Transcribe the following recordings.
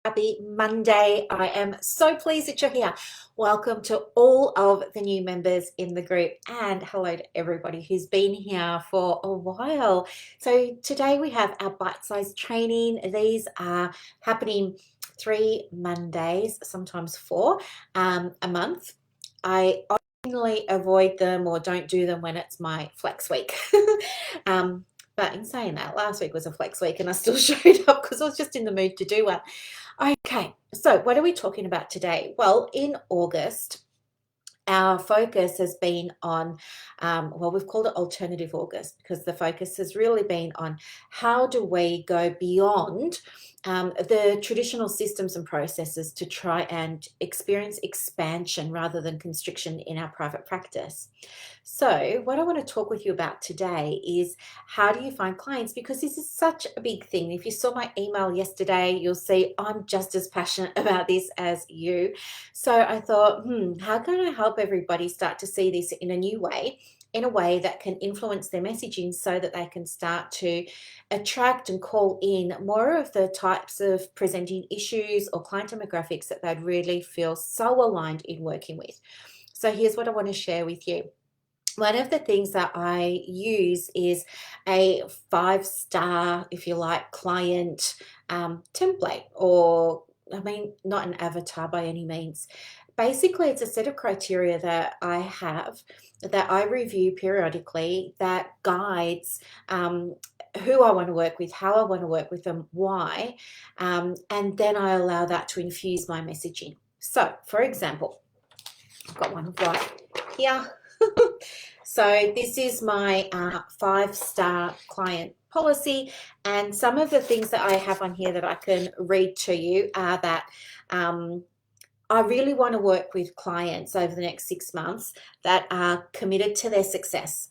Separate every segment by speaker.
Speaker 1: Happy Monday. I am so pleased that you're here. Welcome to all of the new members in the group, and hello to everybody who's been here for a while. So, today we have our bite sized training. These are happening 3 Mondays, sometimes four, a month. I only avoid them or don't do them when it's my flex week. But in saying that, last week was a flex week and I still showed up because I was just in the mood to do one. Okay, so what are we talking about today? Well, in August, our focus has been on, well, we've called it Alternative August because the focus has really been on how do we go beyond the traditional systems and processes to try and experience expansion rather than constriction in our private practice. So, what I want to talk with you about today is how do you find clients? Because this is such a big thing. If you saw my email yesterday, you'll see I'm just as passionate about this as you. So I thought, how can I help everybody start to see this in a new way, in a way that can influence their messaging so that they can start to attract and call in more of the types of presenting issues or client demographics that they'd really feel so aligned in working with. So here's what I want to share with you. One of the things that I use is a 5-star, if you like, client template, or I mean, not an avatar by any means. Basically, it's a set of criteria that I have that I review periodically that guides who I want to work with, how I want to work with them, why, and then I allow that to infuse my messaging. So, for example, I've got one right here. So this is my 5-star client policy, and some of the things that I have on here that I can read to you are that I really want to work with clients over the next 6 months that are committed to their success,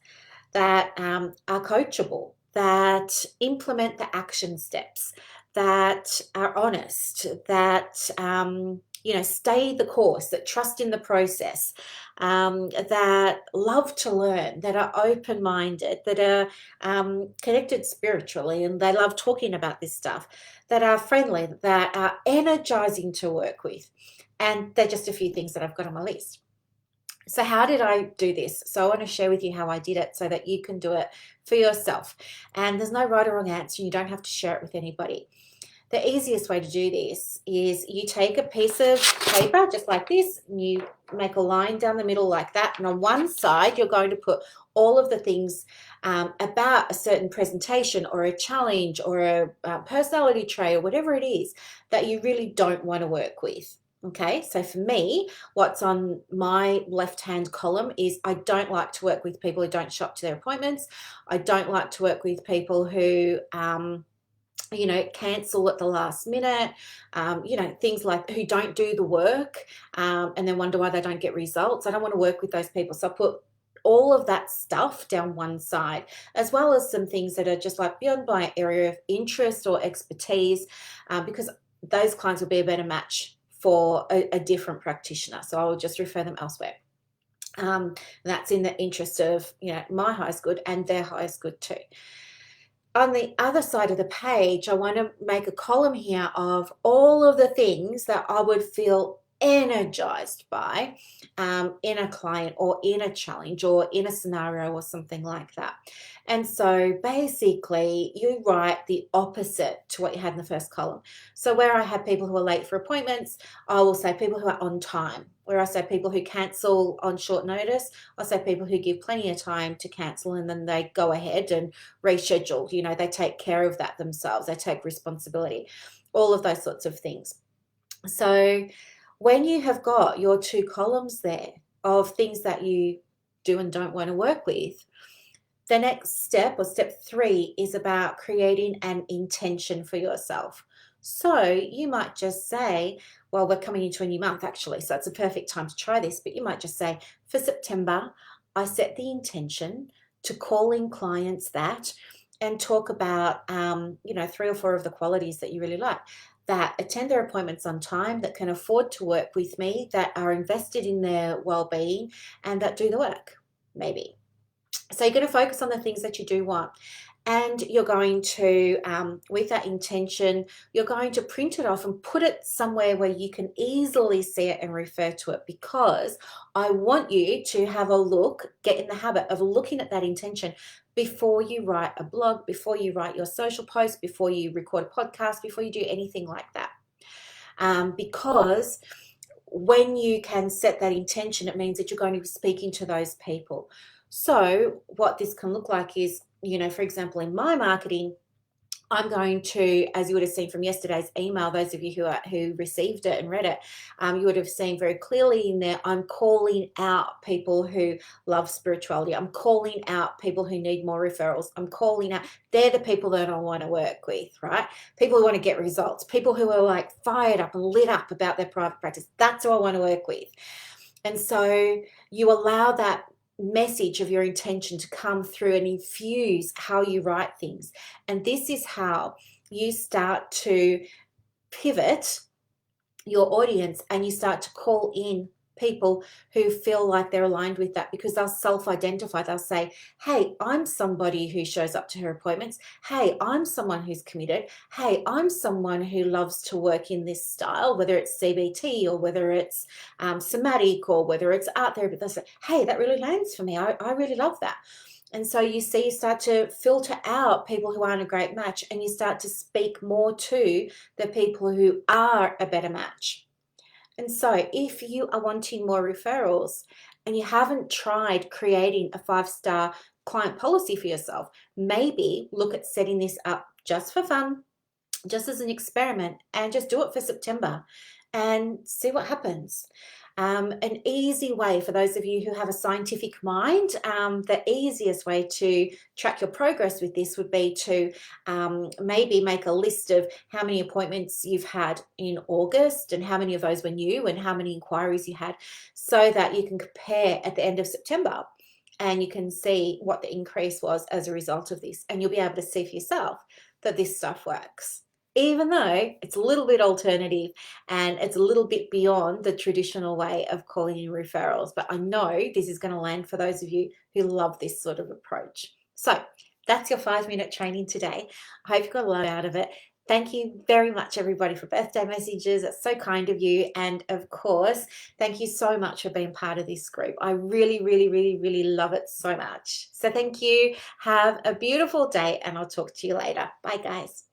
Speaker 1: that are coachable, that implement the action steps, that are honest, that stay the course, that trust in the process, that love to learn, that are open-minded, that are connected spiritually, and they love talking about this stuff, that are friendly, that are energizing to work with. And they're just a few things that I've got on my list. So how did I do this? So I want to share with you how I did it so that you can do it for yourself. And there's no right or wrong answer. You don't have to share it with anybody. The easiest way to do this is you take a piece of paper just like this, and you make a line down the middle like that. And on one side, you're going to put all of the things about a certain presentation or a challenge or a personality trait or whatever it is that you really don't want to work with. Okay, so for me, what's on my left-hand column is I don't like to work with people who don't show up to their appointments. I don't like to work with people who cancel at the last minute, things like who don't do the work and then wonder why they don't get results. I don't want to work with those people. So I put all of that stuff down one side, as well as some things that are just like beyond my area of interest or expertise, because those clients will be a better match for a different practitioner. So I will just refer them elsewhere. That's in the interest of, my highest good and their highest good too. On the other side of the page, I want to make a column here of all of the things that I would feel energized by in a client or in a challenge or in a scenario or something like that. And so basically you write the opposite to what you had in the first column. So where I have people who are late for appointments, I will say people who are on time. Where I say people who cancel on short notice, I say people who give plenty of time to cancel and then they go ahead and reschedule. They take care of that themselves. They take responsibility, all of those sorts of things. So when you have got your 2 columns there of things that you do and don't want to work with, the next step, or step 3, is about creating an intention for yourself. So you might just say, well, we're coming into a new month actually, so it's a perfect time to try this, but you might just say, for September, I set the intention to call in clients that and talk about, 3 or 4 of the qualities that you really like, that attend their appointments on time, that can afford to work with me, that are invested in their well-being, and that do the work, maybe. So you're going to focus on the things that you do want. And you're going to, with that intention, you're going to print it off and put it somewhere where you can easily see it and refer to it, because I want you to have a look, get in the habit of looking at that intention before you write a blog, before you write your social post, before you record a podcast, before you do anything like that. Because when you can set that intention, it means that you're going to be speaking to those people. So what this can look like is, for example, in my marketing, I'm going to, as you would have seen from yesterday's email, those of you who received it and read it, you would have seen very clearly in there, I'm calling out people who love spirituality. I'm calling out people who need more referrals. I'm calling out, they're the people that I want to work with, right? People who want to get results, people who are like fired up and lit up about their private practice. That's who I want to work with. And so you allow that message of your intention to come through and infuse how you write things. And this is how you start to pivot your audience, and you start to call in people who feel like they're aligned with that, because they'll self-identify. They'll say, hey, I'm somebody who shows up to her appointments. Hey, I'm someone who's committed. Hey, I'm someone who loves to work in this style, whether it's CBT or whether it's somatic or whether it's art therapy. They'll say, hey, that really lands for me. I really love that. And so you start to filter out people who aren't a great match, and you start to speak more to the people who are a better match. And so if you are wanting more referrals and you haven't tried creating a 5-star client policy for yourself, maybe look at setting this up just for fun, just as an experiment, and just do it for September and see what happens. An easy way for those of you who have a scientific mind, the easiest way to track your progress with this would be to maybe make a list of how many appointments you've had in August and how many of those were new and how many inquiries you had, so that you can compare at the end of September and you can see what the increase was as a result of this. And you'll be able to see for yourself that this stuff works, even though it's a little bit alternative and it's a little bit beyond the traditional way of calling in referrals. But I know this is going to land for those of you who love this sort of approach. So that's your 5-minute training today. I hope you got a lot out of it. Thank you very much, everybody, for birthday messages. It's so kind of you. And of course, thank you so much for being part of this group. I really, really, really, really love it so much. So thank you. Have a beautiful day, and I'll talk to you later. Bye, guys.